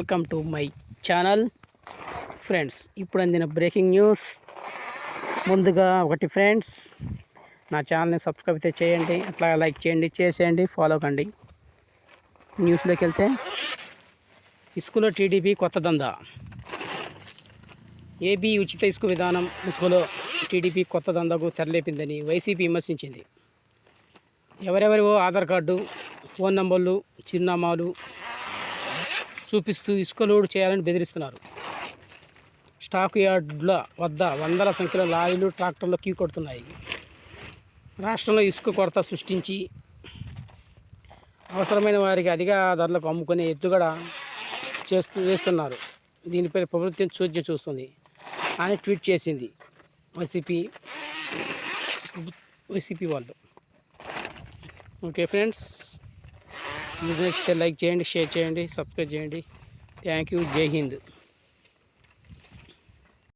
Welcome to my channel friends. ఇప్పుడు అందిన breaking news. ముందుగా ఒకటి ఫ్రెండ్స్, నా ఛానల్ని సబ్స్క్రైబ్ అయితే చేయండి, అట్లా లైక్ చేయండి, చేసేయండి, ఫాలో కండి. న్యూస్లోకి వెళ్తే, ఇసుకలో టీడీపీ కొత్త దందా. ఏపీ ఉచిత ఇసుక విధానం ఇసుకలో టీడీపీ కొత్త దందాకు తెరలేపిందని వైసీపీ విమర్శించింది. ఎవరెవరివో ఆధార్ కార్డు, ఫోన్ నంబర్లు, చిరునామాలు చూపిస్తూ ఇసుక లోడ్ చేయాలని బెదిరిస్తున్నారు. స్టాక్ యార్డుల వద్ద వందల సంఖ్యలో లారీలు, ట్రాక్టర్లు క్యూ కొడుతున్నాయి. రాష్ట్రంలో ఇసుక కొరత సృష్టించి అవసరమైన వారికి అధిక ధరలకు అమ్ముకునే ఎత్తుగడ వేస్తున్నారు. దీనిపై ప్రభుత్వం చోద్యం చూస్తుంది అని ట్వీట్ చేసింది వైసీపీ వాళ్ళు. ఓకే ఫ్రెండ్స్, వీడియో నచ్చితే లైక్ చేయండి, షేర్ చేయండి, సబ్స్క్రైబ్ చేయండి. Thank you. జై హింద్.